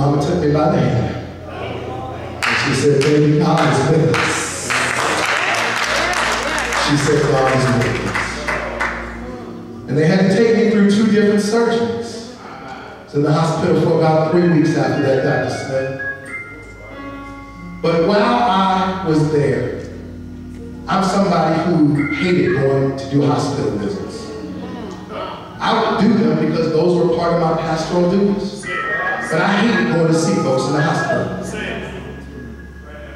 Mama took me by the hand. And she said, baby, God is with us. She said, God is with us. And they had to take me through 2 different surgeries. I was in the hospital for about 3 weeks after that, Dr. Smith. But while I was there, I'm somebody who hated going to do hospital visits. I would do them because those were part of my pastoral duties. But I hated going to see folks in the hospital.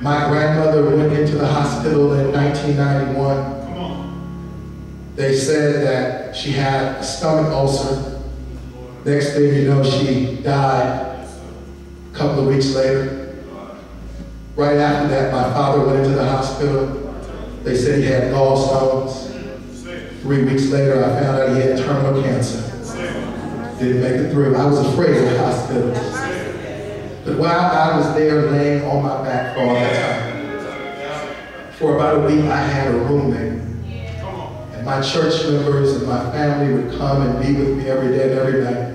My grandmother went into the hospital in 1991. They said that she had a stomach ulcer. Next thing you know, she died a couple of weeks later. Right after that, my father went into the hospital. They said he had gallstones. 3 weeks later, I found out he had terminal cancer. Didn't make it through. I was afraid of hospitals. But while I was there laying on my back for all that time, for about a week, I had a roommate. And my church members and my family would come and be with me every day and every night.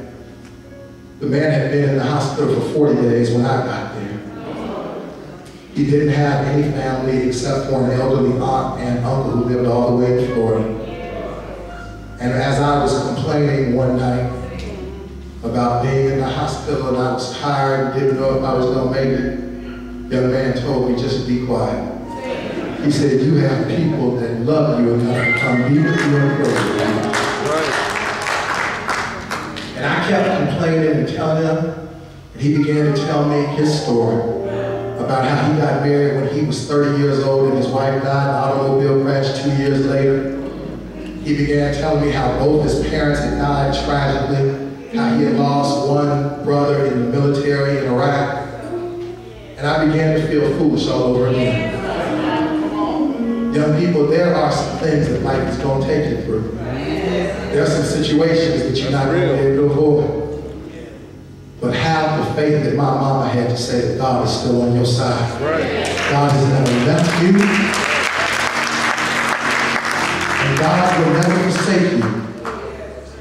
The man had been in the hospital for 40 days when I got there. He didn't have any family except for an elderly aunt and uncle who lived all the way in Florida. And as I was complaining one night about being in the hospital and I was tired, didn't know if I was going to make it, the young man told me, just be quiet. He said, you have people that love you enough to come be with you and pray with you. And I kept complaining and telling him, and he began to tell me his story about how he got married when he was 30 years old and his wife died in an automobile crash 2 years later. He began telling me how both his parents had died tragically, how he had lost one brother in the military in Iraq. And I began to feel foolish all over again. Young people, there are some things that life is going to take you through. There are some situations that you're not going to be able to avoid. But have the faith that my mama had to say that God is still on your side. God has never left you. And God will never forsake you.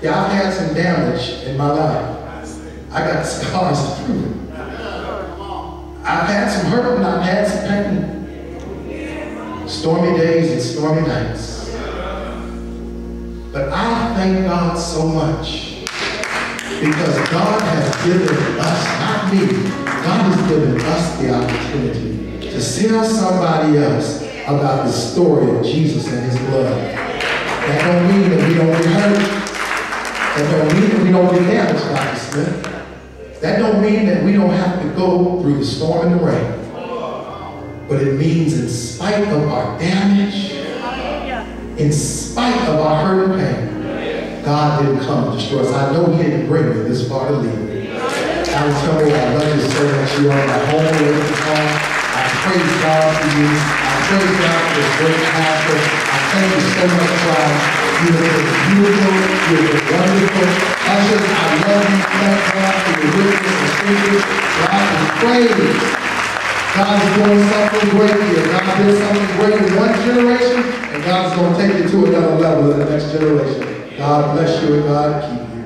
Yeah, I've had some damage in my life. I got scars to prove it. I've had some hurt and I've had some pain. Stormy days and stormy nights. But I thank God so much because God has given us, not me, God has given us the opportunity to tell somebody else about the story of Jesus and his blood. That don't mean that we don't get hurt. That don't mean that we don't get damaged, Dr. Smith. That don't mean that we don't have to go through the storm and the rain. But it means in spite of our damage, in spite of our hurt and pain, God didn't come to destroy us. I know he didn't bring me this far to leave me. I will tell you, I love you so much. You are my home away from home. I praise God for you. I praise God for this great pastor. I thank you so much, God. You have been beautiful. You have been wonderful. Ushers, I love you. Thank God for your witness and speakers. God is praise. God is doing something great here. God did something great in one generation, and God's going to take it to another level in the next generation. God bless you and God keep you.